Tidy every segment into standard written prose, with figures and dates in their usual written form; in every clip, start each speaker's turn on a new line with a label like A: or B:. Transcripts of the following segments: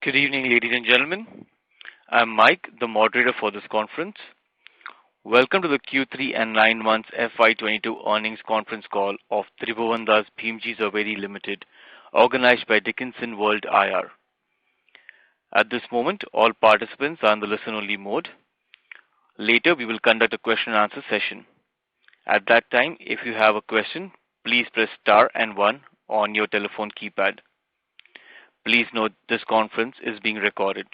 A: Good evening, ladies and gentlemen. I'm Mike, the moderator for this conference. Welcome to the Q3 and 9 months FY22 earnings conference call of Tribhovandas Bhimji Zaveri Limited, organized by Dickinson World IR. At this moment, all participants are in the listen-only mode. Later, we will conduct a question-and-answer session. At that time, if you have a question, please press star and 1 on your telephone keypad. Please note this conference is being recorded.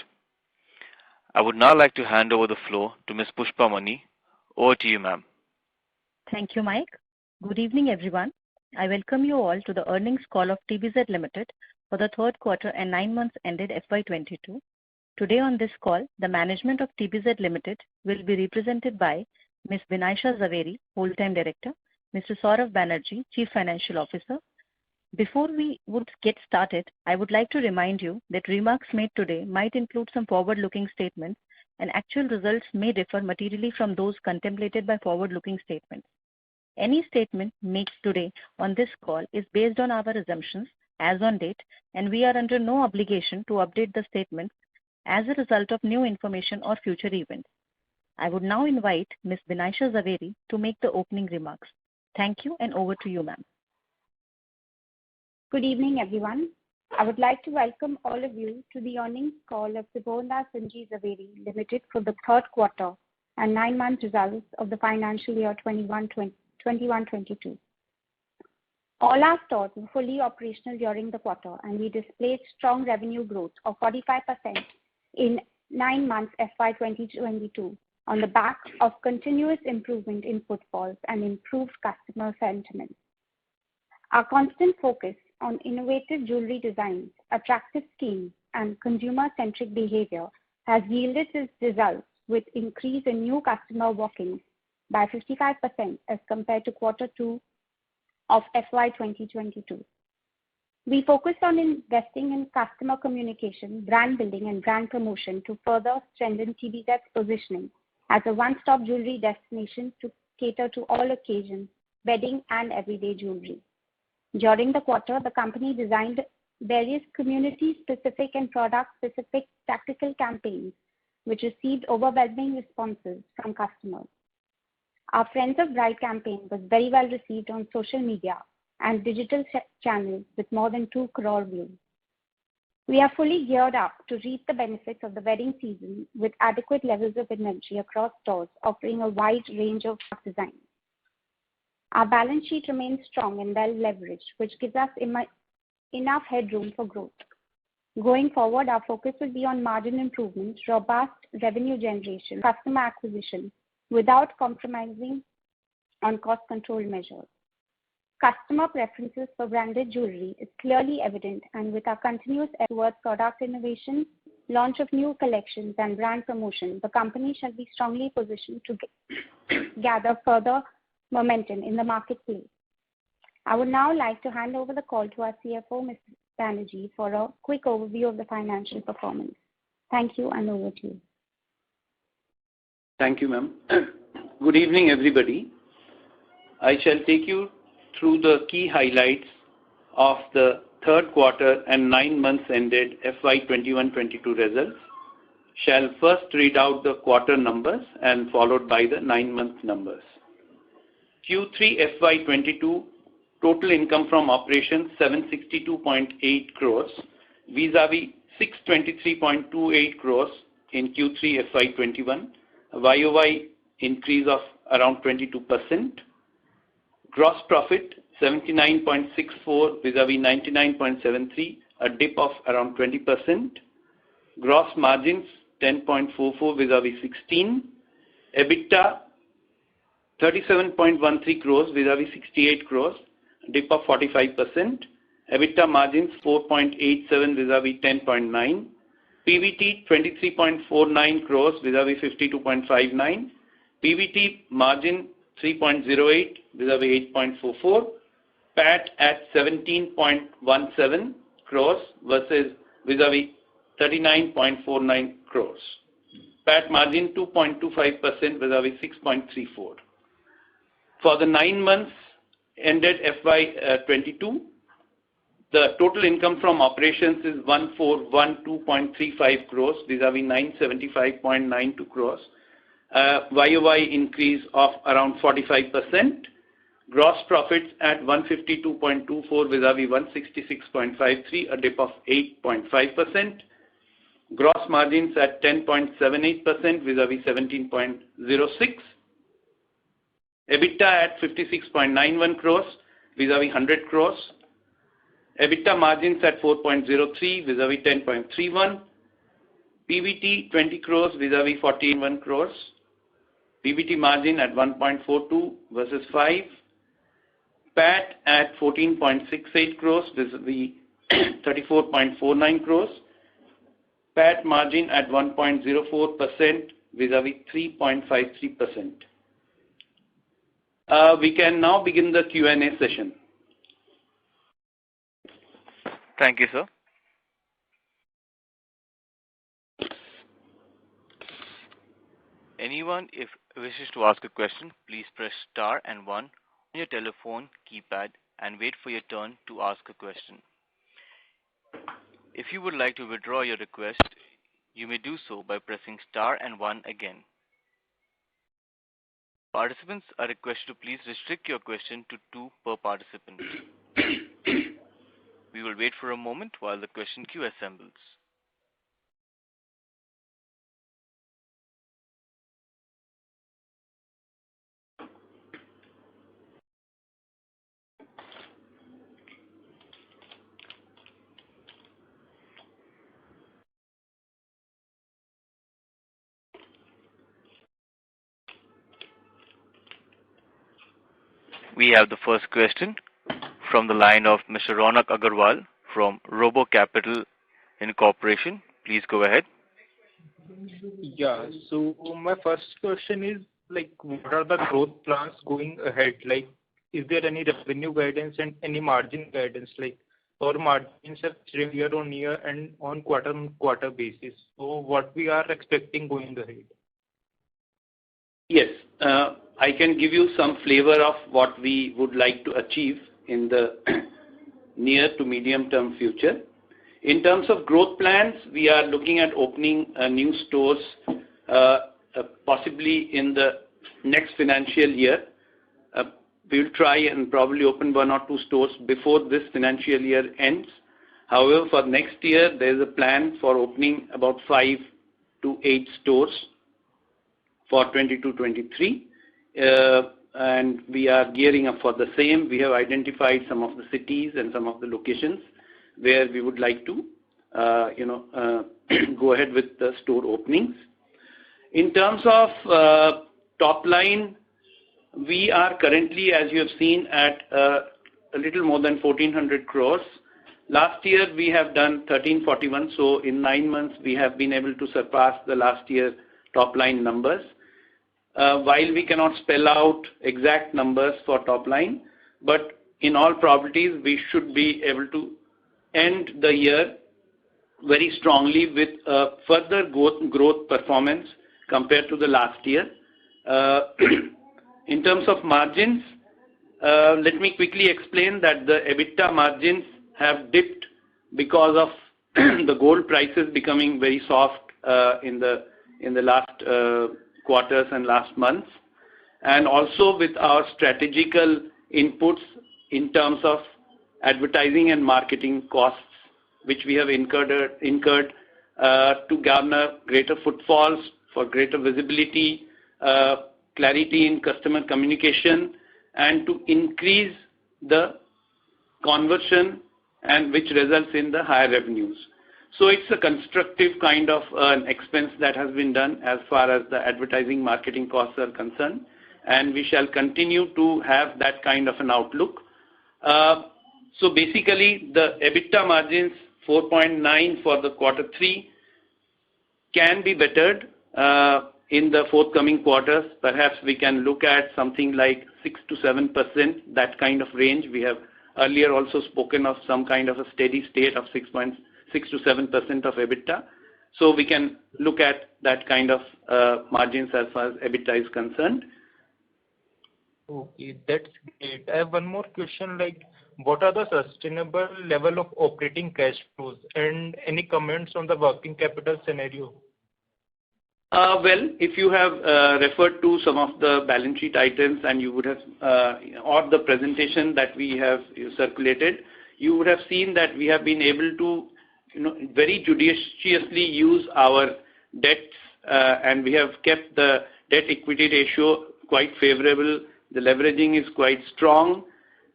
A: I would now like to hand over the floor to Ms. Pushpa Mani. Over to you, ma'am.
B: Thank you, Mike. Good evening, everyone. I welcome you all to the earnings call of TBZ Limited for the third quarter and 9 months ended FY22. Today on this call, the management of TBZ Limited will be represented by Ms. Binaisha Zaveri, Whole-Time Director, Mr. Saurav Banerjee, Chief Financial Officer. Before we would get started, I would like to remind you that remarks made today might include some forward-looking statements, and actual results may differ materially from those contemplated by forward-looking statements. Any statement made today on this call is based on our assumptions as on date, and we are under no obligation to update the statements as a result of new information or future events. I would now invite Ms. Binaisha Zaveri to make the opening remarks. Thank you, and over to you, ma'am.
C: Good evening, everyone. I would like to welcome all of you to the earnings call of Tribhovandas Bhimji Zaveri Limited for the third quarter and 9 month results of the financial year 21-22. All our stores were fully operational during the quarter, and we displayed strong revenue growth of 45% in 9 months FY 2022 on the back of continuous improvement in footfalls and improved customer sentiment. Our constant focus on innovative jewelry designs, attractive schemes, and consumer-centric behavior has yielded its results with increase in new customer walk-ins by 55% as compared to quarter 2 of FY 2022. We focused on investing in customer communication, brand building, and brand promotion to further strengthen TBZ's positioning as a one-stop jewelry destination to cater to all occasions, wedding and everyday jewelry. During the quarter, the company designed various community-specific and product-specific tactical campaigns, which received overwhelming responses from customers. Our Friends of Bride campaign was very well received on social media and digital channels with more than 2 crore views. We are fully geared up to reap the benefits of the wedding season with adequate levels of inventory across stores, offering a wide range of designs. Our balance sheet remains strong and well leveraged, which gives us enough headroom for growth. Going forward, our focus will be on margin improvements, robust revenue generation, customer acquisition, without compromising on cost control measures. Customer preferences for branded jewelry is clearly evident, and with our continuous effort towards product innovation, launch of new collections, and brand promotion, the company shall be strongly positioned to gather further momentum in the marketplace. I would now like to hand over the call to our CFO, Mr. Banerjee, for a quick overview of the financial performance. Thank you, and over to you.
D: Thank you, ma'am. Good evening, everybody. I shall take you through the key highlights of the third quarter and 9 months ended FY 21-22 results. Shall first read out the quarter numbers and followed by the 9-month numbers. Q3 FY22 total income from operations 762.8 crores vis-a-vis 623.28 crores in Q3 FY21, a YOY increase of around 22%. Gross profit 79.64 vis-a-vis 99.73, a dip of around 20%. Gross margins 10.44 vis-a-vis 16. EBITDA 37.13 crores vis-a-vis 68 crores, dip of 45%. EBITDA margins 4.87 vis-a-vis 10.9. PBT 23.49 crores vis-a-vis 52.59. PBT margin 3.08 vis-a-vis 8.44. PAT at 17.17 crores versus vis-a-vis 39.49 crores. PAT margin 2.25% vis-a-vis 6.34. For the 9 months ended FY22, The total income from operations is 1412.35 crores vis-a-vis 975.92 crores. YOY increase of around 45%. Gross profits at 152.24 vis-a-vis 166.53, a dip of 8.5%. Gross margins at 10.78% vis-a-vis 17.06. EBITDA at 56.91 crores vis-a-vis 100 crores. EBITDA margins at 4.03 vis-a-vis 10.31. PBT 20 crores vis-a-vis 41 crores. PBT margin at 1.42 versus 5. PAT at 14.68 crores vis-a-vis 34.49 crores. PAT margin at 1.04% vis-a-vis 3.53%. We can now begin the Q&A session.
A: Thank you, sir. Anyone if wishes to ask a question, please press star and 1 on your telephone keypad and wait for your turn to ask a question. If you would like to withdraw your request, you may do so by pressing star and 1 again. Participants are requested to please restrict your question to 2 per participant. We will wait for a moment while the question queue assembles. We have the first question from the line of Mr. Ronak Agarwal from Robo Capital Incorporation. Please go ahead.
E: Yeah, so my first question is what are the growth plans going ahead? Is there any revenue guidance and any margin guidance? Our margins have changed year on year and on quarter basis. So what we are expecting going ahead?
D: Yes, I can give you some flavor of what we would like to achieve in the near to medium term future. In terms of growth plans, we are looking at opening new stores possibly in the next financial year. We will try and probably open 1 or 2 stores before this financial year ends. However, for next year, there is a plan for opening about 5 to 8 stores for 22-23. And we are gearing up for the same. We have identified some of the cities and some of the locations where we would like to, go ahead with the store openings. In terms of top line, we are currently, as you have seen, at a little more than 1,400 crores. Last year, we have done 1,341. So in 9 months, we have been able to surpass the last year top line numbers. While we cannot spell out exact numbers for top line, but in all probabilities, we should be able to end the year very strongly with further growth performance compared to the last year. In terms of margins, let me quickly explain that the EBITDA margins have dipped because of the gold prices becoming very soft in the last quarters and last months, and also with our strategical inputs in terms of advertising and marketing costs, which we have incurred to garner greater footfalls, for greater visibility, clarity in customer communication, and to increase the conversion, and which results in the higher revenues. So it's a constructive kind of an expense that has been done as far as the advertising marketing costs are concerned, and we shall continue to have that kind of an outlook. So basically, the EBITDA margins 4.9 for the Q3 can be bettered in the forthcoming quarters. Perhaps we can look at something like 6 to 7%, that kind of range. We have earlier also spoken of some kind of a steady state of 6 to 7% of EBITDA. So we can look at that kind of margins as far as EBITDA is concerned.
E: Okay, that's great. I have one more question. what are the sustainable level of operating cash flows, and any comments on the working capital scenario?
D: Well, if you have referred to some of the balance sheet items and you would have, or the presentation that we have circulated, you would have seen that we have been able to, very judiciously use our debts, and we have kept the debt equity ratio quite favorable. The leveraging is quite strong,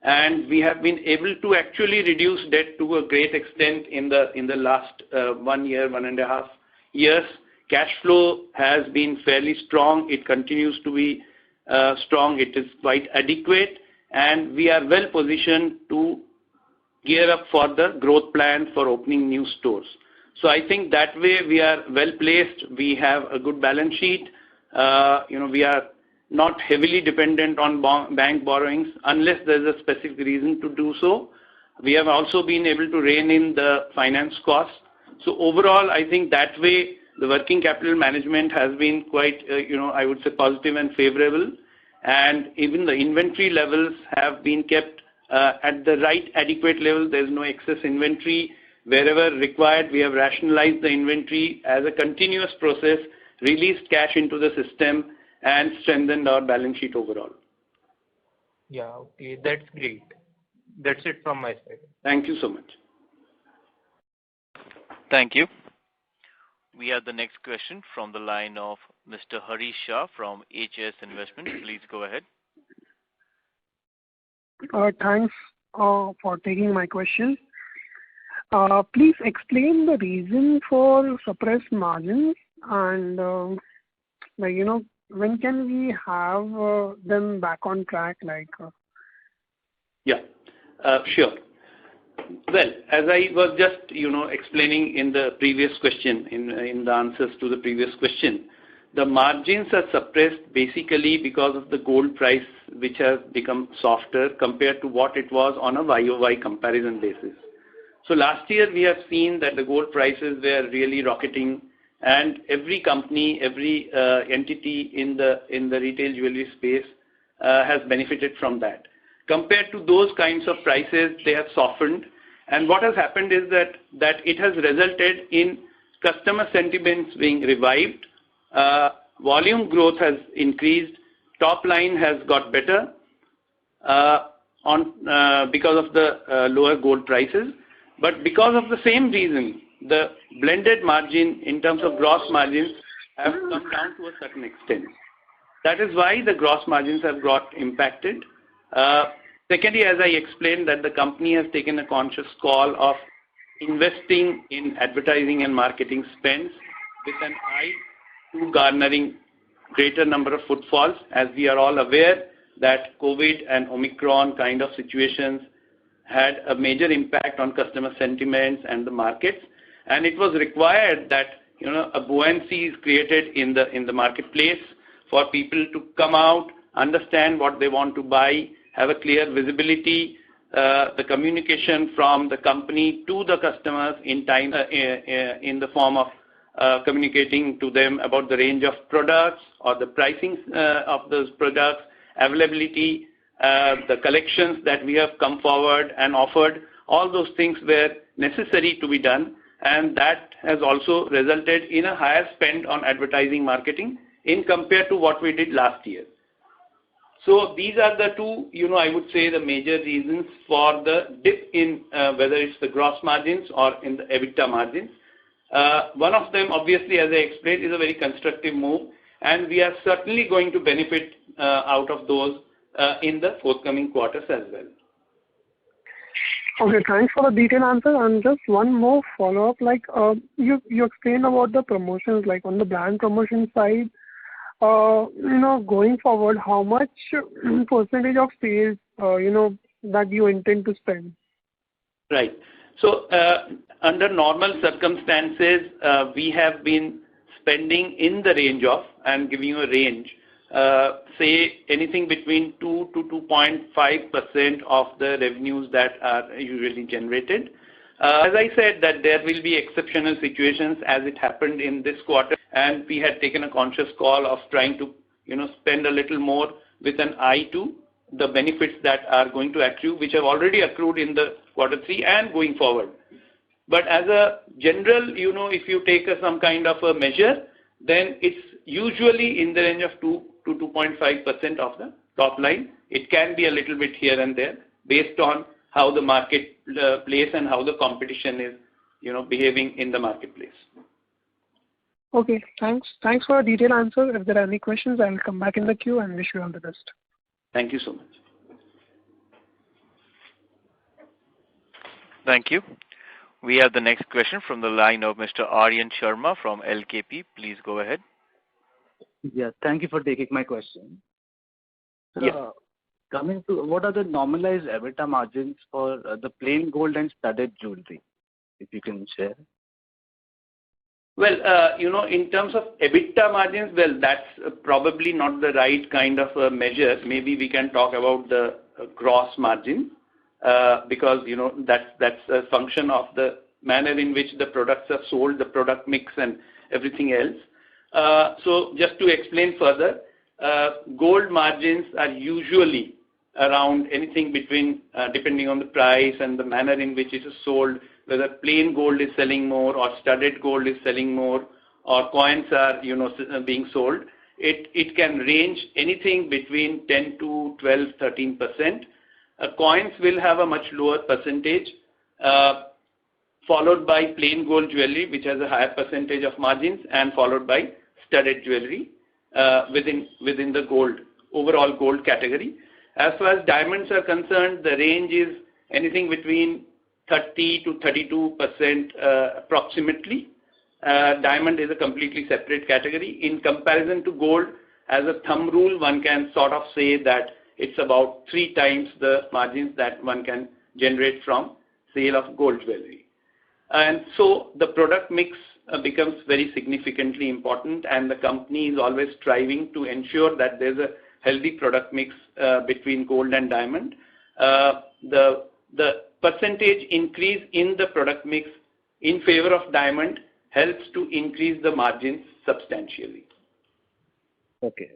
D: and we have been able to actually reduce debt to a great extent in the last 1 year, 1.5 years. Cash flow has been fairly strong. It continues to be strong. It is quite adequate, and we are well positioned to gear up for the growth plan for opening new stores. So I think that way we are well placed. We have a good balance sheet. We are not heavily dependent on bank borrowings unless there is a specific reason to do so. We have also been able to rein in the finance costs. So overall, I think that way the working capital management has been quite, I would say positive and favorable. And even the inventory levels have been kept at the right adequate level. There is no excess inventory. Wherever required, we have rationalized the inventory as a continuous process, released cash into the system, and strengthened our balance sheet overall.
E: Yeah, okay, that's great. That's it from my side.
D: Thank you so much.
A: Thank you. We have the next question from the line of Mr. Harish Shah from HS Investment. Please go ahead.
F: Thanks for taking my question. Please explain the reason for suppressed margins and, when can we have them back on track?
D: Yeah, sure. Well, as I was just, explaining in the previous question, in the answers to the previous question, the margins are suppressed basically because of the gold price, which has become softer compared to what it was on a YOY comparison basis. So last year we have seen that the gold prices were really rocketing, and every company, every entity in the retail jewelry space has benefited from that. Compared to those kinds of prices, they have softened. And what has happened is that it has resulted in customer sentiments being revived, volume growth has increased, top line has got better because of the lower gold prices. But because of the same reason, the blended margin in terms of gross margins have come down to a certain extent. That is why the gross margins have got impacted. Secondly, as I explained, that the company has taken a conscious call of investing in advertising and marketing spends with an eye to garnering greater number of footfalls, as we are all aware that COVID and Omicron kind of situations had a major impact on customer sentiments and the markets, and it was required that a buoyancy is created in the marketplace for people to come out, understand what they want to buy, have a clear visibility, the communication from the company to the customers in time, in the form of communicating to them about the range of products or the pricing of those products, availability, the collections that we have come forward and offered. All those things were necessary to be done, and that has also resulted in a higher spend on advertising marketing in compared to what we did last year. So these are the two, I would say the major reasons for the dip in whether it's the gross margins or in the EBITDA margins. One of them, obviously, as I explained, is a very constructive move, and we are certainly going to benefit out of those in the forthcoming quarters as well.
F: Okay, thanks for the detailed answer. And just one more follow-up, you explained about the promotions, on the brand promotion side. Going forward, how much percentage of sales, that you intend to spend?
D: Right. So, under normal circumstances, we have been spending in the range of, I'm giving you a range, say anything between 2 to 2.5% of the revenues that are usually generated. As I said, that there will be exceptional situations as it happened in this quarter, and we had taken a conscious call of trying to, spend a little more with an eye to the benefits that are going to accrue, which have already accrued in the Q3 and going forward. But as a general, if you take some kind of a measure, then it's usually in the range of 2 to 2.5% of the top line. It can be a little bit here and there based on how the market place and how the competition is, behaving in the marketplace.
F: Okay, thanks. Thanks for a detailed answer. If there are any questions, I will come back in the queue and wish you all the best.
D: Thank you so much.
A: Thank you. We have the next question from the line of Mr. Aryan Sharma from LKP. Please go ahead.
G: Yeah, thank you for taking my question.
D: Yeah.
G: Coming to what are the normalized EBITDA margins for the plain gold and studded jewelry, if you can share?
D: Well, in terms of EBITDA margins, well, that's probably not the right kind of a measure. Maybe we can talk about the gross margin because, that's a function of the manner in which the products are sold, the product mix and everything else. So just to explain further, gold margins are usually around anything between, depending on the price and the manner in which it is sold, whether plain gold is selling more or studded gold is selling more or coins are, being sold. It can range anything between 10 to 12, 13%. Coins will have a much lower percentage, followed by plain gold jewelry, which has a higher percentage of margins, and followed by studded jewelry within the overall gold category. As far as diamonds are concerned, the range is anything between 30 to 32% approximately. Diamond is a completely separate category. In comparison to gold, as a thumb rule, one can sort of say that it's about 3 times the margins that one can generate from sale of gold jewelry. And so the product mix becomes very significantly important, and the company is always striving to ensure that there's a healthy product mix between gold and diamond. The percentage increase in the product mix in favor of diamond helps to increase the margins substantially.
G: Okay.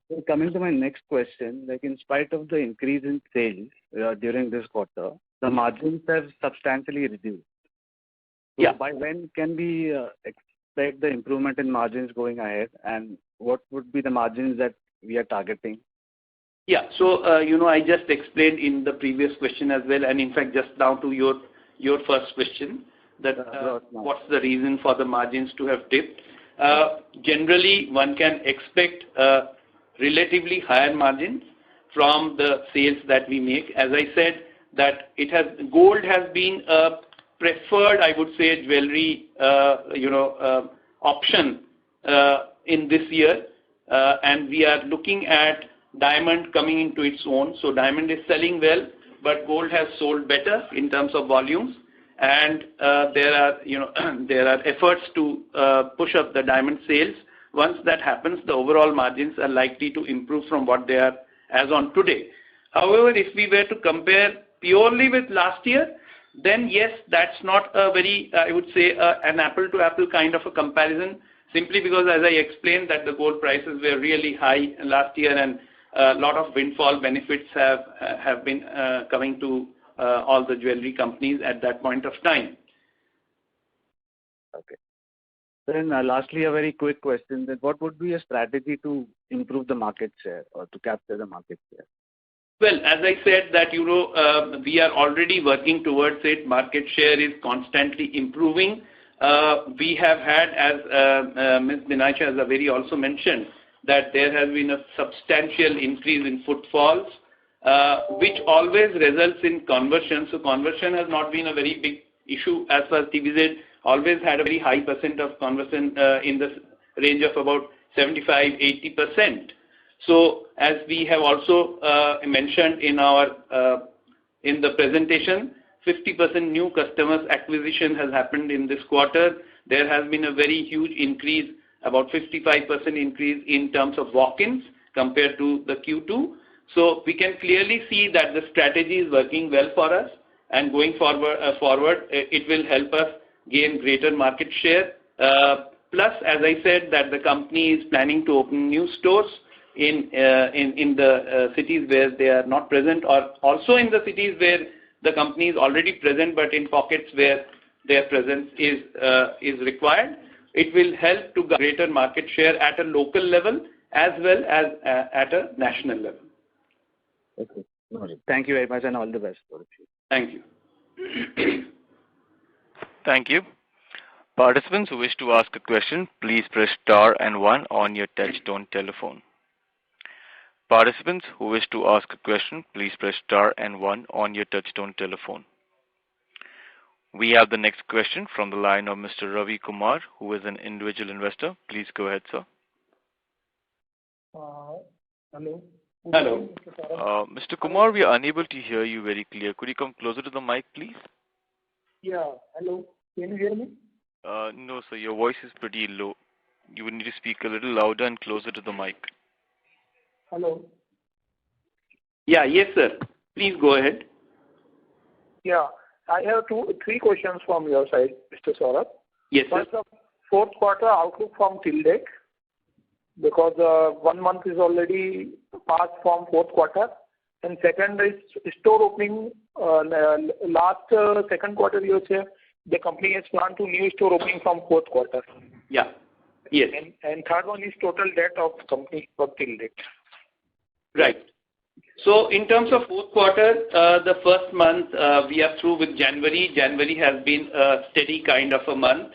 G: So coming to my next question, like in spite of the increase in sales during this quarter, the margins have substantially reduced. So
D: yeah.
G: By when can we expect the improvement in margins going ahead, and what would be the margins that we are targeting?
D: Yeah. So, I just explained in the previous question as well, and in fact, just now to your first question, that what's the reason for the margins to have dipped. Generally, one can expect relatively higher margins from the sales that we make. As I said, that gold has been a preferred, I would say, jewelry, option in this year, and we are looking at diamond coming into its own. So diamond is selling well, but gold has sold better in terms of volumes, and there are efforts to push up the diamond sales. Once that happens, the overall margins are likely to improve from what they are as on today. However, if we were to compare purely with last year, then yes, that's not a very, I would say, an apple-to-apple kind of a comparison, simply because, as I explained, that the gold prices were really high last year, and a lot of windfall benefits have been coming to all the jewelry companies at that point of time.
G: Okay. Then lastly, a very quick question. Then what would be a strategy to improve the market share or to capture the market share?
D: Well, as I said that, we are already working towards it. Market share is constantly improving. We have had, as Ms. Binaisha Zaveri also mentioned, that there has been a substantial increase in footfalls, which always results in conversion. So conversion has not been a very big issue as far as TBZ always had a very high percent of conversion in the range of about 75-80%. So as we have also mentioned in the presentation, 50% new customers acquisition has happened in this quarter. There has been a very huge increase, about 55% increase in terms of walk-ins compared to the Q2. So we can clearly see that the strategy is working well for us, and going forward, it will help us gain greater market share. Plus, as I said, that the company is planning to open new stores. in the cities where they are not present, or also in the cities where the company is already present, but in pockets where their presence is required. It will help to get greater market share at a local level as well as at a national level.
G: Okay. Thank you very much, and all the best for you.
D: Thank you.
A: Thank you. Participants who wish to ask a question, please press star and 1 on your touchtone telephone. Participants who wish to ask a question, please press star and 1 on your touchtone telephone. We have the next question from the line of Mr. Ravi Kumar, who is an individual investor. Please go ahead, sir.
H: Hello.
D: Hello.
A: Mr. Kumar, we are unable to hear you very clear. Could you come closer to the mic, please?
H: Yeah. Hello. Can you hear me?
A: No, sir. Your voice is pretty low. You would need to speak a little louder and closer to the mic.
H: Hello.
D: Yeah. Yes, sir. Please go ahead.
H: Yeah. I have three questions from your side, Mr. Saurabh.
D: Yes, sir.
H: First, the fourth quarter outlook from till date, because 1 month is already passed from fourth quarter. And second is store opening. Last second quarter, you said the company has planned to new store opening from fourth quarter.
D: Yeah. Yes.
H: And third one is total debt of company for till date.
D: Right. So in terms of fourth quarter, the first month we are through with January. January has been a steady kind of a month.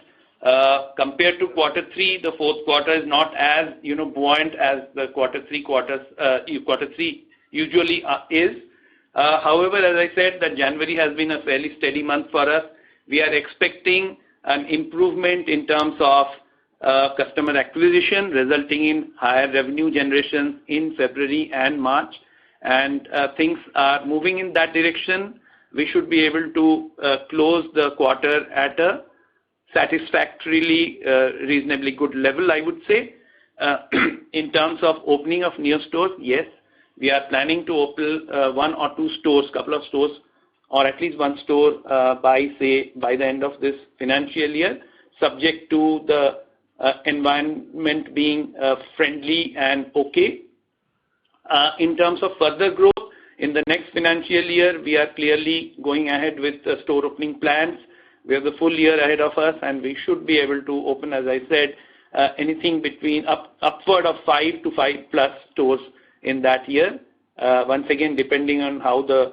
D: Compared to quarter 3, the fourth quarter is not as buoyant as the quarter 3 usually is. However, as I said, that January has been a fairly steady month for us. We are expecting an improvement in terms of customer acquisition, resulting in higher revenue generation in February and March. And things are moving in that direction. We should be able to close the quarter at a satisfactorily reasonably good level, I would say. In terms of opening of new stores, yes, we are planning to open 1 or 2 stores, couple of stores, or at least 1 store by the end of this financial year, subject to the environment being friendly and okay. In terms of further growth, in the next financial year, we are clearly going ahead with the store opening plans. We have the full year ahead of us, and we should be able to open, as I said, anything between upward of 5 to 5+ stores in that year. Once again, depending on how the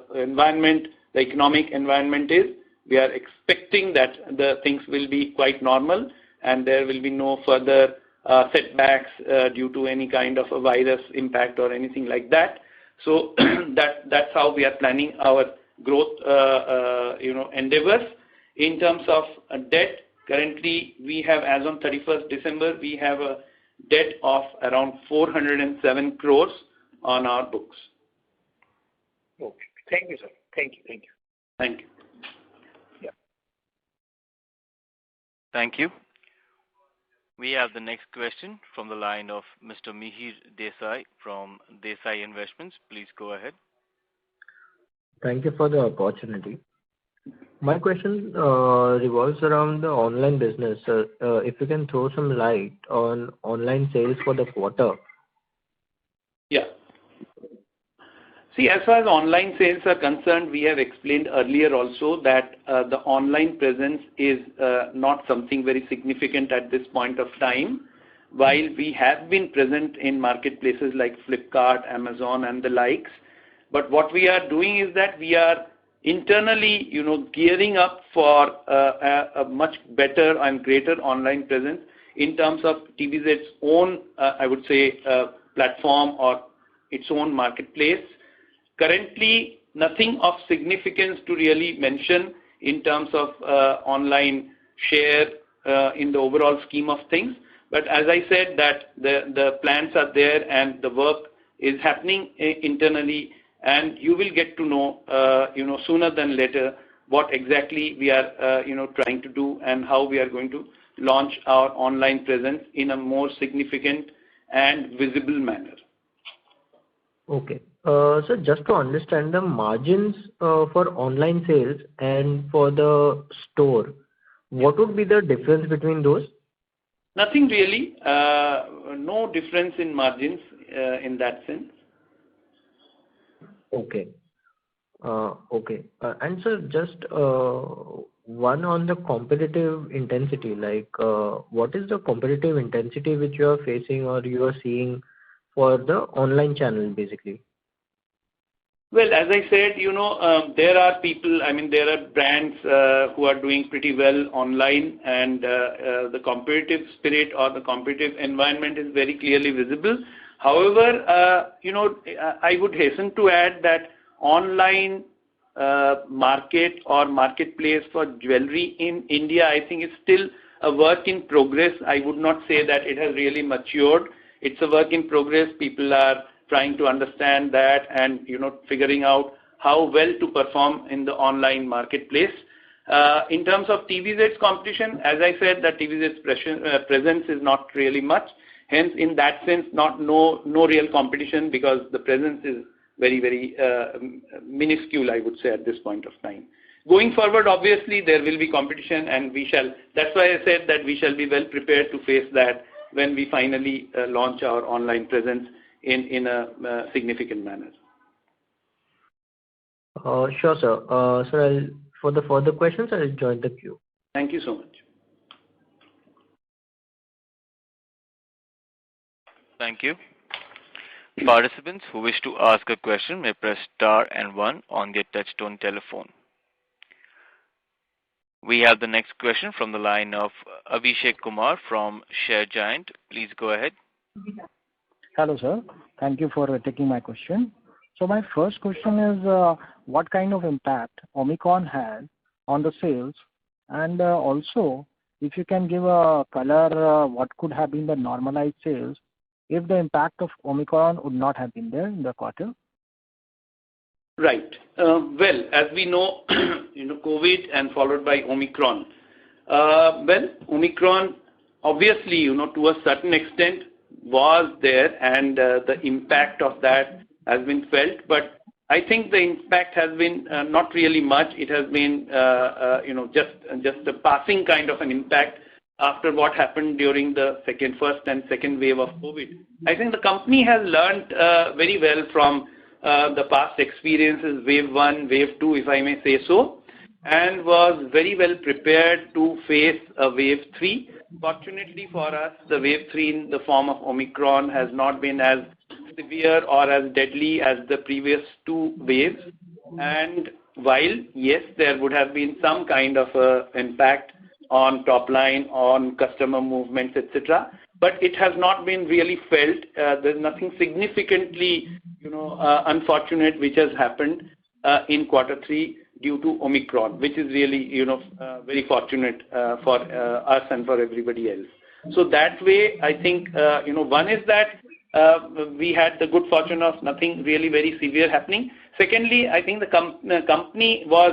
D: economic environment is, we are expecting that the things will be quite normal and there will be no further setbacks due to any kind of a virus impact or anything like that. So that's how we are planning our growth endeavors. In terms of debt, currently we have, as on 31st December, we have a debt of around 407 crores on our books.
H: Okay. Thank you, sir. Thank you.
D: Thank you.
H: Yeah.
A: Thank you. We have the next question from the line of Mr. Mihir Desai from Desai Investments. Please go ahead.
I: Thank you for the opportunity. My question revolves around the online business. If you can throw some light on online sales for the quarter.
D: Yeah. See, as far as online sales are concerned, we have explained earlier also that the online presence is not something very significant at this point of time. While we have been present in marketplaces like Flipkart, Amazon and the likes, but what we are doing is that we are internally, gearing up for a much better and greater online presence in terms of TBZ's own, I would say, platform or its own marketplace. Currently, nothing of significance to really mention in terms of online share in the overall scheme of things. But as I said, that the plans are there and the work is happening internally, and you will get to know, sooner than later what exactly we are, trying to do and how we are going to launch our online presence in a more significant and visible manner.
I: Okay. So just to understand the margins for online sales and for the store, what would be the difference between those?
D: Nothing really. No difference in margins in that sense.
I: Okay. Okay. And sir, just one on the competitive intensity, like what is the competitive intensity which you are facing or you are seeing for the online channel basically?
D: Well, as I said, there are people, there are brands who are doing pretty well online, and the competitive spirit or the competitive environment is very clearly visible. However, I would hasten to add that online market or marketplace for jewelry in India, I think is still a work in progress. I would not say that it has really matured. It's a work in progress. People are trying to understand that and figuring out how well to perform in the online marketplace. In terms of TVZ's competition, as I said, that TVZ's presence is not really much. Hence, in that sense, no real competition because the presence is very, very minuscule, I would say, at this point of time. Going forward, obviously, there will be competition, and that's why I said that we shall be well prepared to face that when we finally launch our online presence in a significant manner.
I: Sure, sir. Sir, for the further questions, I'll join the queue.
D: Thank you so much.
A: Thank you. Participants who wish to ask a question may press star and 1 on their touchtone telephone. We have the next question from the line of Abhishek Kumar from Share Giant. Please go ahead.
J: Hello, sir. Thank you for taking my question. So my first question is, what kind of impact Omicron had on the sales? And also, if you can give a color, what could have been the normalized sales if the impact of Omicron would not have been there in the quarter?
D: Right. Well, as we know, COVID and followed by Omicron. Omicron, obviously, to a certain extent was there, and the impact of that has been felt. But I think the impact has been not really much. It has been, just a passing kind of an impact after what happened during the first and second wave of COVID. I think the company has learned very well from the past experiences, wave 1, wave 2, if I may say so, and was very well prepared to face a wave 3. Fortunately for us, the wave 3 in the form of Omicron has not been as severe or as deadly as the previous 2 waves. And while, yes, there would have been some kind of impact on top line, on customer movements, etc., but it has not been really felt. There's nothing significantly, unfortunate which has happened in quarter 3 due to Omicron, which is really, very fortunate for us and for everybody else. So that way, I think, one is that we had the good fortune of nothing really very severe happening. Secondly, I think the company was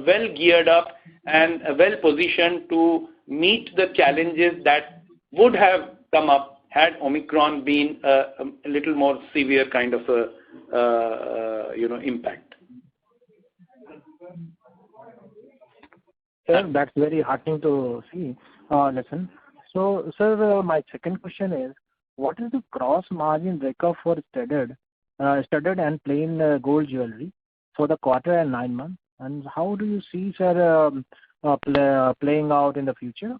D: well geared up and well positioned to meet the challenges that would have come up had Omicron been a little more severe kind of impact.
J: Sir, that's very heartening to listen. So, sir, my second question is, what is the gross margin breakup for studded and plain gold jewelry for the quarter and 9 months? And how do you see, sir, playing out in the future?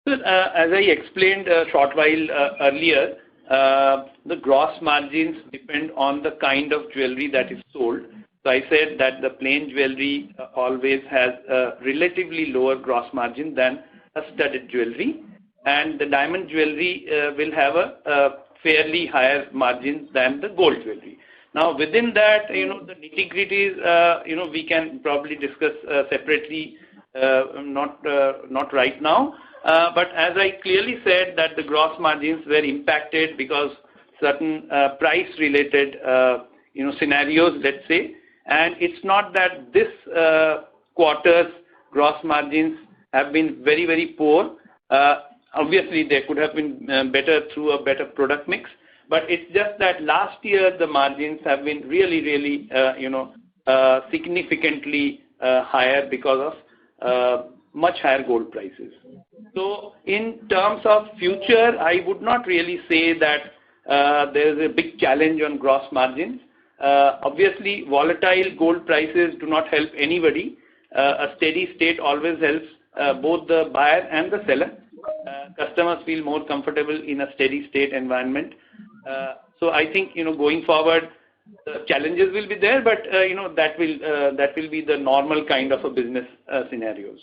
D: Well, as I explained a short while earlier, the gross margins depend on the kind of jewelry that is sold. So I said that the plain jewelry always has a relatively lower gross margin than a studded jewelry, and the diamond jewelry will have a fairly higher margin than the gold jewelry. Now, within that, the nitty-gritties, we can probably discuss separately, not right now. But as I clearly said, that the gross margins were impacted because certain price-related, scenarios, let's say. And it's not that this quarter's gross margins have been very, very poor. Obviously, they could have been better through a better product mix. But it's just that last year the margins have been really, really, significantly higher because of much higher gold prices. So in terms of future, I would not really say that there is a big challenge on gross margins. Obviously, volatile gold prices do not help anybody. A steady state always helps both the buyer and the seller. Customers feel more comfortable in a steady state environment. So I think, going forward, the challenges will be there, but that will be the normal kind of a business scenarios.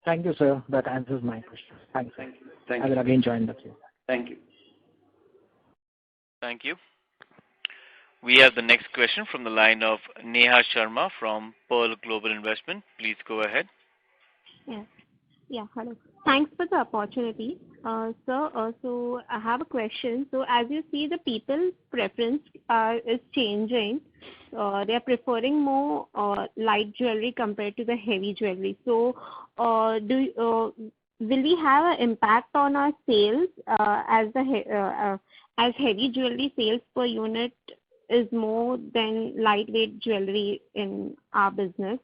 J: Thank you, sir. That answers my question. Thanks.
D: Thank you. Thank
J: I will
D: you.
J: again join the queue.
D: Thank you.
A: Thank you. We have the next question from the line of Neha Sharma from Pearl Global Investment. Please go ahead.
K: Yeah, hello. Thanks for the opportunity. Sir, so I have a question. So as you see, the people's preference is changing. They are preferring more light jewelry compared to the heavy jewelry. So will we have an impact on our sales as heavy jewelry sales per unit is more than lightweight jewelry in our business?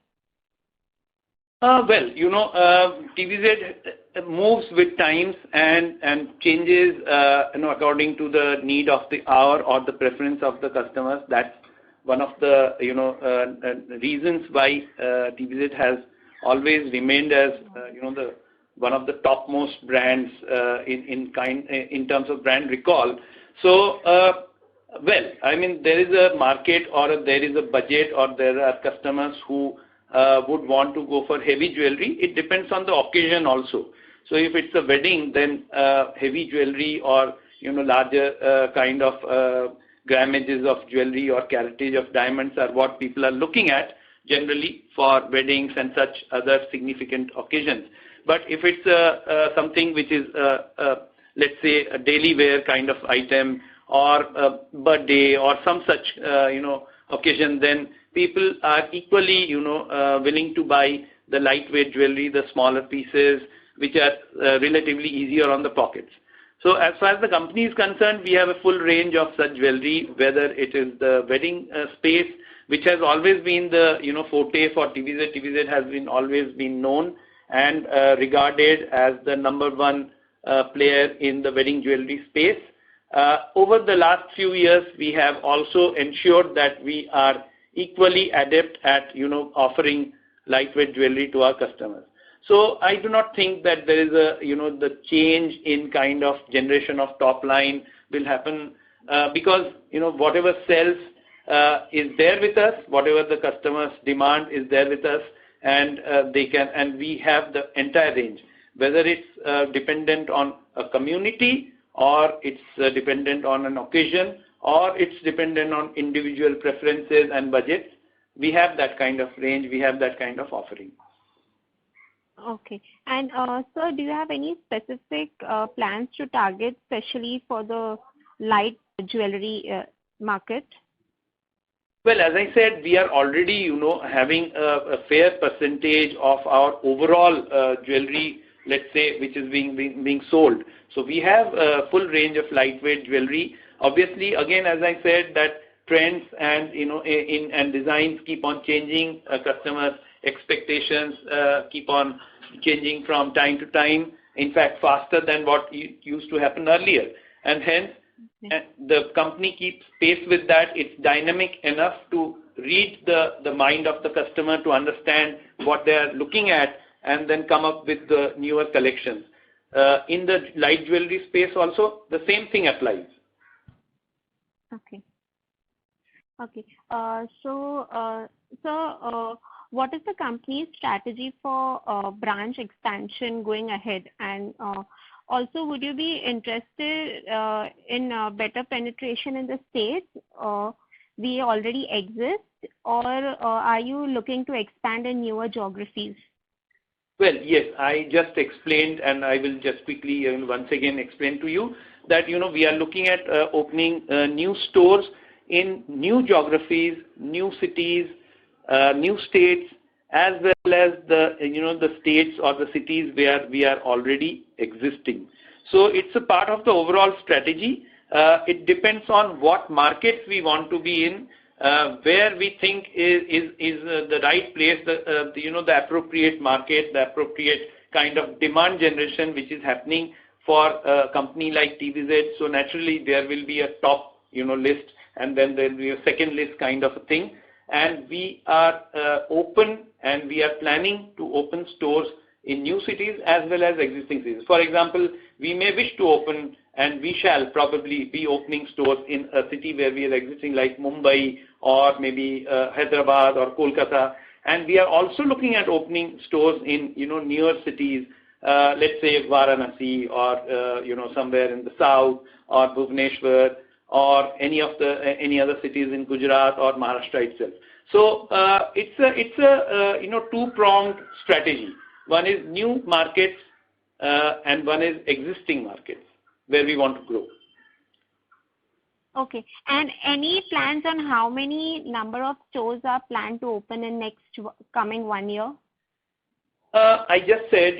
D: Well, TVZ moves with times and changes, according to the need of the hour or the preference of the customers. That's one of the, reasons why TVZ has always remained as, one of the topmost brands in terms of brand recall. So, well, I mean, there is a market or there is a budget or there are customers who would want to go for heavy jewelry. It depends on the occasion also. So if it's a wedding, then heavy jewelry or larger kind of grammages of jewelry or caratage of diamonds are what people are looking at generally for weddings and such other significant occasions. But if it's something which is let's say a daily wear kind of item or a birthday or some such occasion, then people are equally willing to buy the lightweight jewelry, the smaller pieces, which are relatively easier on the pockets. So as far as the company is concerned, we have a full range of such jewelry, whether it is the wedding space, which has always been the forte for TVZ. TVZ has always been known and regarded as the number one player in the wedding jewelry space. Over the last few years, we have also ensured that we are equally adept at offering lightweight jewelry to our customers. So I do not think that there is a the change in kind of generation of top line will happen because whatever sells is there with us, whatever the customers demand is there with us, and we have the entire range, whether it's dependent on a community or it's dependent on an occasion or it's dependent on individual preferences and budgets. We have that kind of range, we have that kind of offering.
K: Okay. And sir, do you have any specific plans to target, especially for the light jewelry market?
D: Well, as I said, we are already, having a fair percentage of our overall jewelry, let's say, which is being sold. So we have a full range of lightweight jewelry. Obviously, again, as I said, that trends and and designs keep on changing. Customers' expectations keep on changing from time to time. In fact, faster than what used to happen earlier, and hence the company keeps pace with that. It's dynamic enough to read the mind of the customer to understand what they are looking at and then come up with the newer collections. In the light jewelry space also, the same thing applies.
K: Okay. Okay. So, what is the company's strategy for branch expansion going ahead? And also, would you be interested in better penetration in the states we already exist, or are you looking to expand in newer geographies?
D: Well, yes, I just explained, and I will just quickly once again explain to you that we are looking at opening new stores in new geographies, new cities, new states, as well as the states or the cities where we are already existing. So it's a part of the overall strategy. It depends on what markets we want to be in. where we think is the right place, the appropriate market, the appropriate kind of demand generation which is happening for a company like TVZ. So naturally there will be a top list, and then there will be a second list kind of a thing. And we are open, and we are planning to open stores in new cities as well as existing cities. For example, we may wish to open, and we shall probably be opening stores in a city where we are existing, like Mumbai or maybe Hyderabad or Kolkata. And we are also looking at opening stores in newer cities, let's say Varanasi or somewhere in the south, or Bhubaneswar, or any other cities in Gujarat or Maharashtra itself. So it's a two-pronged strategy. One is new markets and one is existing markets where we want to grow.
K: Okay. And any plans on how many number of stores are planned to open in next coming 1 year?
D: I just said,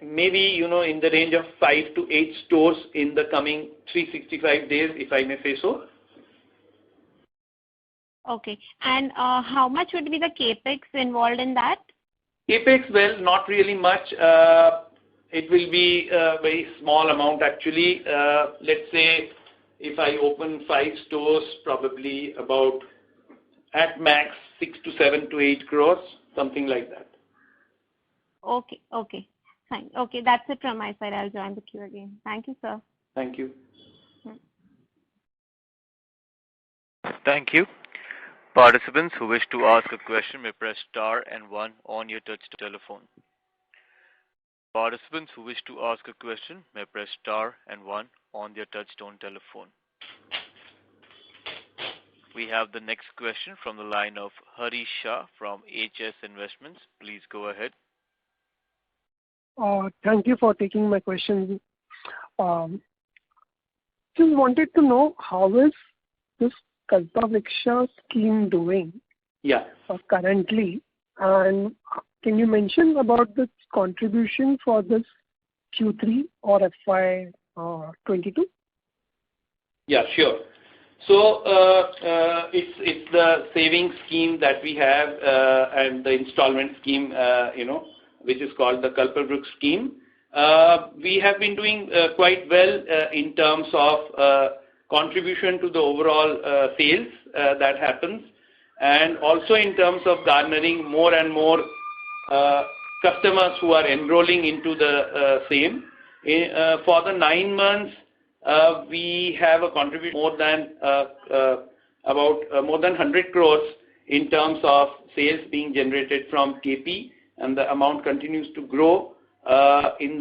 D: maybe, in the range of 5 to 8 stores in the coming 365 days, if I may say so.
K: Okay. And how much would be the capex involved in that?
D: Capex, well, not really much. It will be a very small amount actually. Let's say if I open 5 stores, probably about at max 6 to 7 to 8 crores, something like that.
K: Okay. Okay. Fine. Okay. That's it from my side. I'll join the queue again. Thank you, sir.
D: Thank you.
A: Thank you. Participants who wish to ask a question may press star and 1 on your touch telephone. Participants who wish to ask a question may press star and 1 on their touchtone telephone. We have the next question from the line of Harish Shah from HS Investments. Please go ahead.
F: Thank you for taking my question. Just wanted to know, how is this Kalpavriksha scheme doing currently, and can you mention about the contribution for this Q3 or FY22?
D: Yeah, sure. So it's the savings scheme that we have and the installment scheme, which is called the Kalpavriksha scheme. We have been doing quite well in terms of contribution to the overall sales that happens, and also in terms of garnering more and more customers who are enrolling into the same. For the 9 months, we have a contribution more than more than 100 crores in terms of sales being generated from KP, and the amount continues to grow. In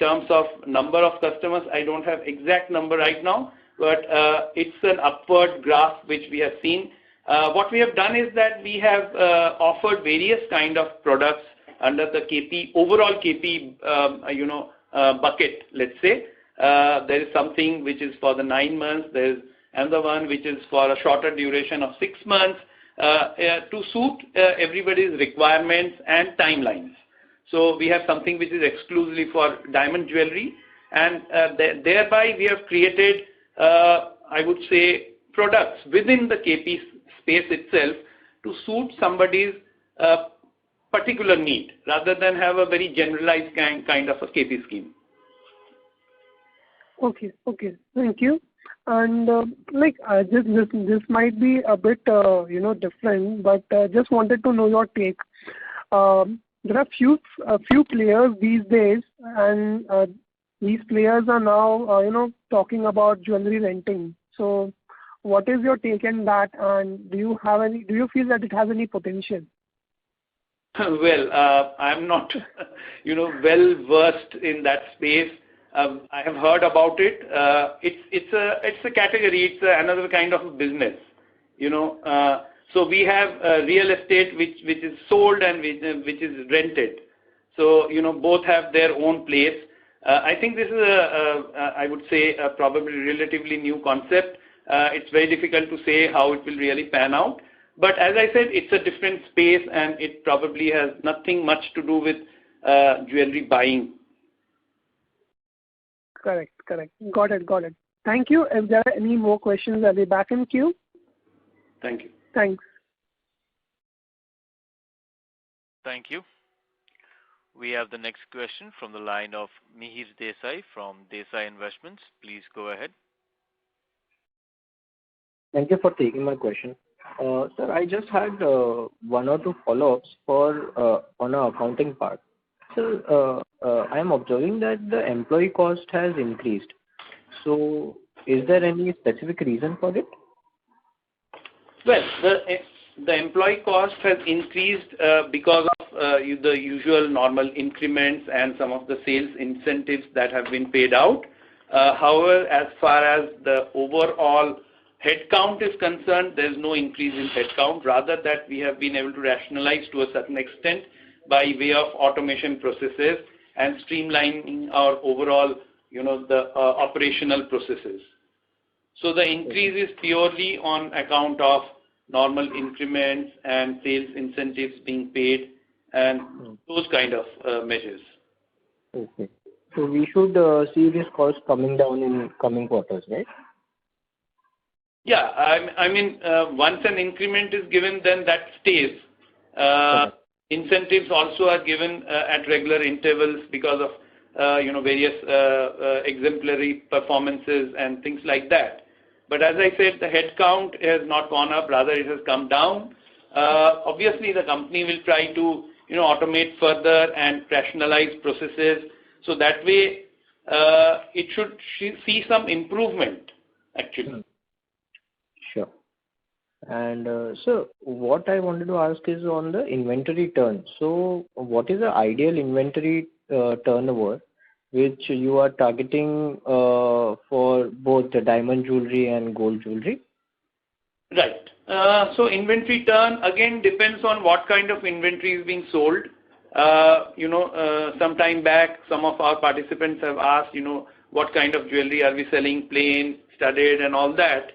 D: terms of number of customers, I don't have exact number right now, but it's an upward graph which we have seen. What we have done is that we have offered various kind of products under the KP, overall KP, bucket, let's say. There is something which is for the 9 months. There is another one which is for a shorter duration of 6 months to suit everybody's requirements and timelines. So we have something which is exclusively for diamond jewelry, and thereby we have created, I would say, products within the KP space itself to suit somebody's particular need, rather than have a very generalized kind of a KP scheme.
F: Okay, thank you. And this might be a bit different, but just wanted to know your take. There are a few players these days, and these players are now talking about jewelry renting. So what is your take on that, and do you feel that it has any potential?
D: Well, I'm not well versed in that space. I have heard about it. It's a category. It's another kind of business. So we have real estate which is sold and which is rented. So both have their own place. I think this is I would say a probably relatively new concept. It's very difficult to say how it will really pan out. But as I said, it's a different space, and it probably has nothing much to do with jewelry buying.
F: Correct. Got it. Thank you. If there are any more questions, I'll be back in queue.
D: Thank you.
F: Thanks.
A: Thank you. We have the next question from the line of Mihir Desai from Desai Investments. Please go ahead.
I: Thank you for taking my question. Sir, I just had one or two follow-ups on our accounting part. So I am observing that the employee cost has increased. So is there any specific reason for it?
D: Well, the employee cost has increased because of the usual normal increments and some of the sales incentives that have been paid out. However, as far as the overall headcount is concerned, there is no increase in headcount. Rather, that we have been able to rationalize to a certain extent by way of automation processes and streamlining our overall, the operational processes. So the increase is purely on account of normal increments and sales incentives being paid and those kind of measures.
I: Okay. So we should see this cost coming down in coming quarters, right?
D: Yeah, I mean, once an increment is given, then that stays. Incentives also are given at regular intervals because of various exemplary performances and things like that. But as I said, the headcount has not gone up, rather it has come down. Obviously, the company will try to automate further and rationalize processes, so that way it should see some improvement actually.
I: Sure. And so what I wanted to ask is on the inventory turn. So what is the ideal inventory turnover which you are targeting for both the diamond jewelry and gold jewelry?
D: Right. So inventory turn again depends on what kind of inventory is being sold. Some time back, some of our participants have asked, what kind of jewelry are we selling, plain, studded, and all that.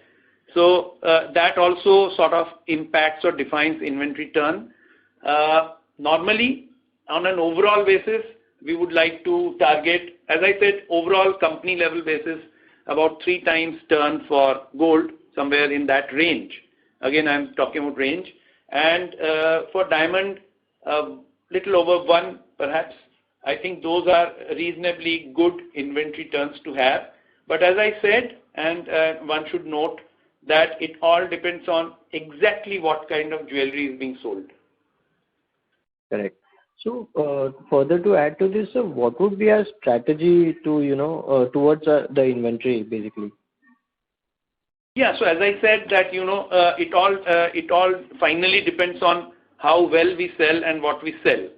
D: So that also sort of impacts or defines inventory turn. Normally, on an overall basis, we would like to target, as I said, overall company level basis, about 3 times turn for gold, somewhere in that range. Again, I'm talking about range. And for diamond, little over 1 perhaps. I think those are reasonably good inventory turns to have. But as I said, and one should note that it all depends on exactly what kind of jewelry is being sold.
I: Correct. So further to add to this, what would be our strategy to towards the inventory basically?
D: Yeah. So as I said that it all finally depends on how well we sell and what we sell,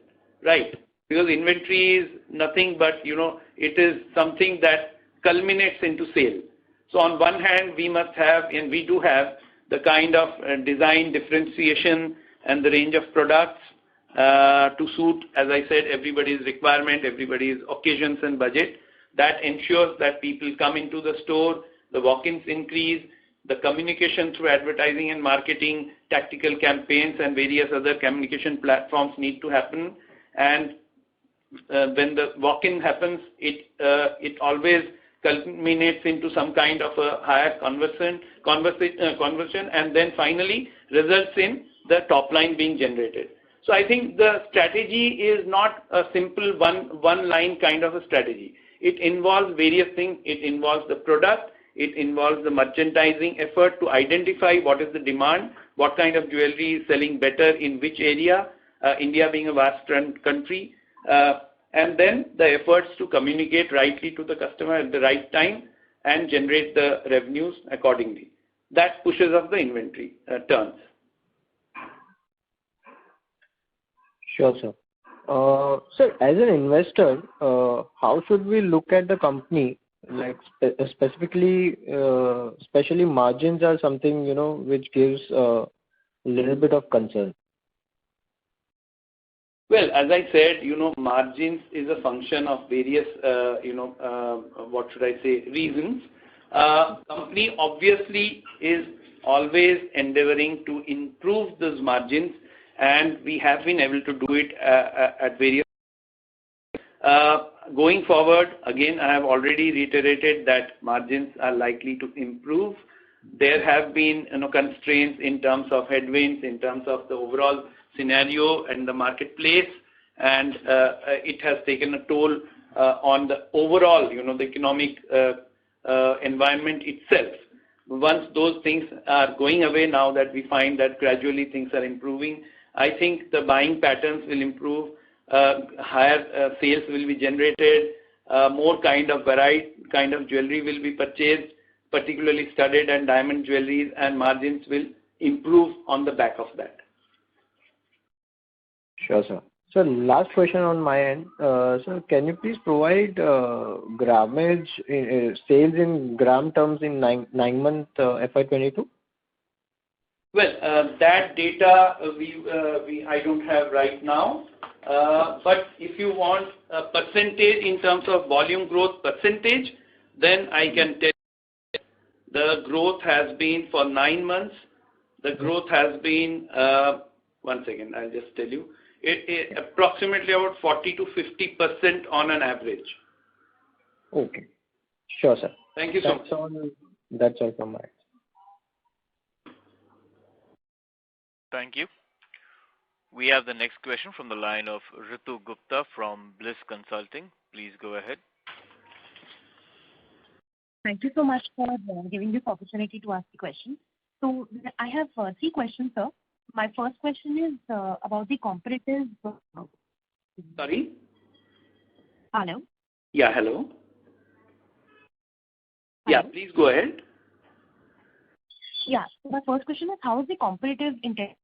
D: right? Because inventory is nothing but it is something that culminates into sale. So on one hand, we must have, and we do have, the kind of design differentiation and the range of products to suit, as I said, everybody's requirement, everybody's occasions and budget. That ensures that people come into the store, the walk-ins increase, the communication through advertising and marketing, tactical campaigns and various other communication platforms need to happen. And when the walk-in happens, it always culminates into some kind of a higher conversion, and then finally results in the top line being generated. So I think the strategy is not a simple one line kind of a strategy. It involves various things. It involves the product. It involves the merchandising effort to identify what is the demand, what kind of jewelry is selling better in which area, India being a vast country, and then the efforts to communicate rightly to the customer at the right time and generate the revenues accordingly. That pushes up the inventory turns.
I: Sure, sir. Sir, as an investor, how should we look at the company? Like especially margins are something which gives a little bit of concern.
D: Well, as I said, margins is a function of various, reasons. Company obviously is always endeavoring to improve those margins, and we have been able to do it at various. Going forward, again, I have already reiterated that margins are likely to improve there have been constraints in terms of headwinds, in terms of the overall scenario and the marketplace, and it has taken a toll on the overall, the economic environment itself. Once those things are going away, now that we find that gradually things are improving, I think the buying patterns will improve, higher sales will be generated, more kind of varied kind of jewelry will be purchased, particularly studded and diamond jewelries, and margins will improve on the back of that.
I: Sure, sir. So last question on my end. Sir, can you please provide grammage sales in gram terms in nine-month FY22?
D: Well, that data I don't have right now. But if you want a percentage in terms of volume growth percentage, then I can tell you the growth has been for 9 months. The growth has been, one second, I'll just tell you. It approximately about 40 to 50% on an average.
I: Okay. Sure, sir.
D: Thank you so much.
I: That's all from my end.
A: Thank you. We have the next question from the line of Ritu Gupta from Bliss Consulting. Please go ahead.
B: Thank you so much for giving this opportunity to ask the question. So I have 3 questions, sir. My first question is about the competitive.
D: Sorry?
B: Hello?
D: Yeah, hello. Yeah, please go ahead.
B: Yeah, so my first question is, how is the competitive intent?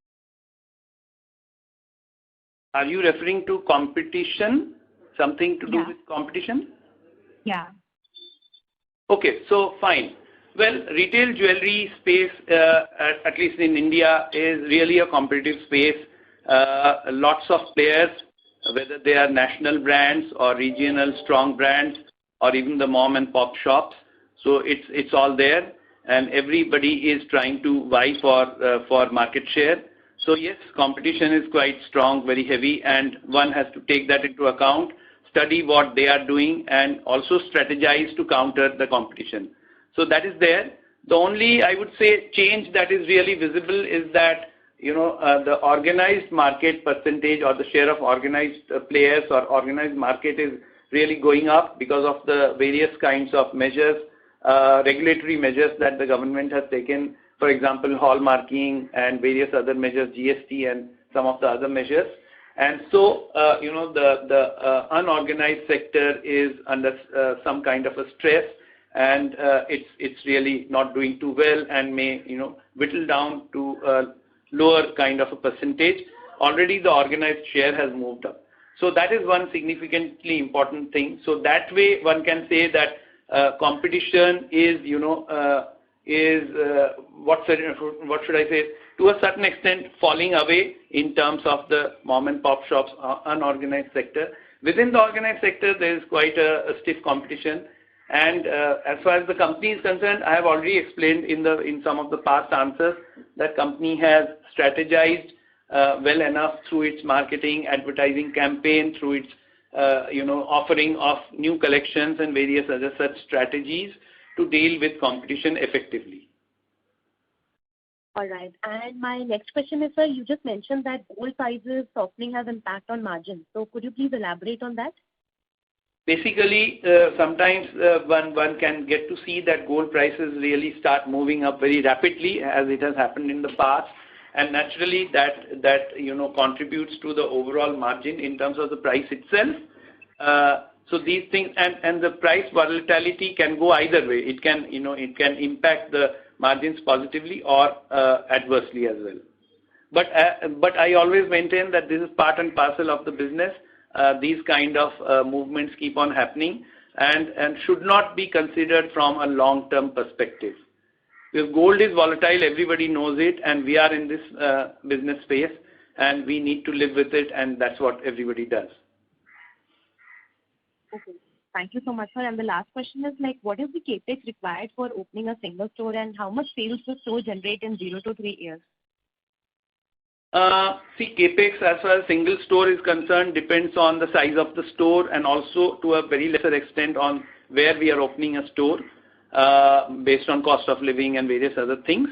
D: Are you referring to competition? Something to do with competition?
B: Yeah.
D: Okay, so fine. Well, retail jewelry space, at least in India, is really a competitive space. Lots of players, whether they are national brands or regional strong brands or even the mom and pop shops. So it's all there, and everybody is trying to vie for market share. So yes, competition is quite strong, very heavy, and one has to take that into account, study what they are doing, and also strategize to counter the competition. So that is there. The only, I would say, change that is really visible is that, the organized market percentage or the share of organized players or organized market is really going up because of the various kinds of measures, regulatory measures that the government has taken, for example, hallmarking and various other measures, GST and some of the other measures. And so, the unorganized sector is under some kind of a stress, and it's really not doing too well and may whittle down to a lower kind of a percentage. Already the organized share has moved up. So that is one significantly important thing. So that way one can say that competition is, what should I say, to a certain extent falling away in terms of the mom and pop shops, unorganized sector. Within the organized sector, there is quite a stiff competition. And as far as the company is concerned, I have already explained in some of the past answers that company has strategized well enough through its marketing, advertising campaign, through its offering of new collections and various other such strategies to deal with competition effectively.
B: All right. And my next question is, sir, you just mentioned that gold prices softening has impact on margins. So could you please elaborate on that?
D: Basically, sometimes one can get to see that gold prices really start moving up very rapidly, as it has happened in the past, and naturally that contributes to the overall margin in terms of the price itself. So these things and the price volatility can go either way. It can impact the margins positively or adversely as well. But I always maintain that this is part and parcel of the business. These kind of movements keep on happening and should not be considered from a long-term perspective. If gold is volatile, everybody knows it, and we are in this business space, and we need to live with it, and that's what everybody does.
B: Okay. Thank you so much, sir. And the last question is, what is the capex required for opening a single store, and how much sales does store generate in 0 to 3 years?
D: See, capex as far as single store is concerned depends on the size of the store and also to a very lesser extent on where we are opening a store. based on cost of living and various other things,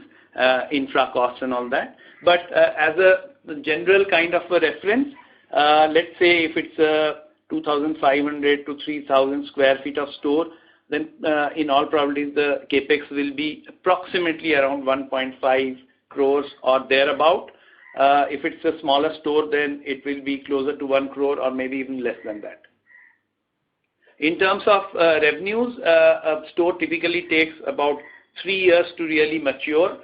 D: infra costs and all that. But as a general kind of a reference, let's say if it's a 2,500 to 3,000 square feet of store, then in all probabilities the capex will be approximately around 1.5 crores or thereabout. If it's a smaller store, then it will be closer to 1 crore or maybe even less than that. In terms of revenues, a store typically takes about 3 years to really mature.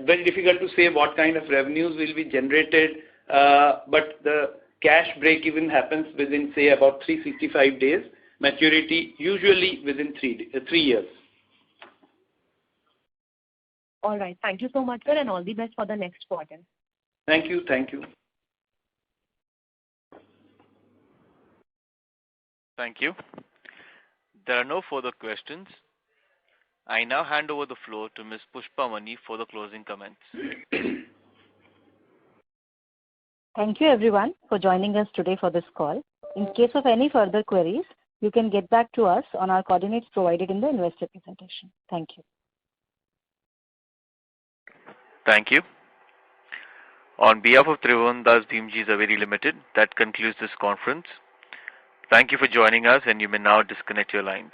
D: Very difficult to say what kind of revenues will be generated, but the cash break-even happens within, say, about 365 days. Maturity usually within 3 years.
B: All right. Thank you so much, sir, and all the best for the next quarter.
D: Thank you. Thank you.
A: Thank you. There are no further questions. I now hand over the floor to Ms. Pushpa Mani for the closing comments.
B: Thank you, everyone, for joining us today for this call. In case of any further queries, you can get back to us on our coordinates provided in the investor presentation. Thank you.
A: Thank you. On behalf of Tribhovandas Bhimji Zaveri Limited, that concludes this conference. Thank you for joining us, and you may now disconnect your lines.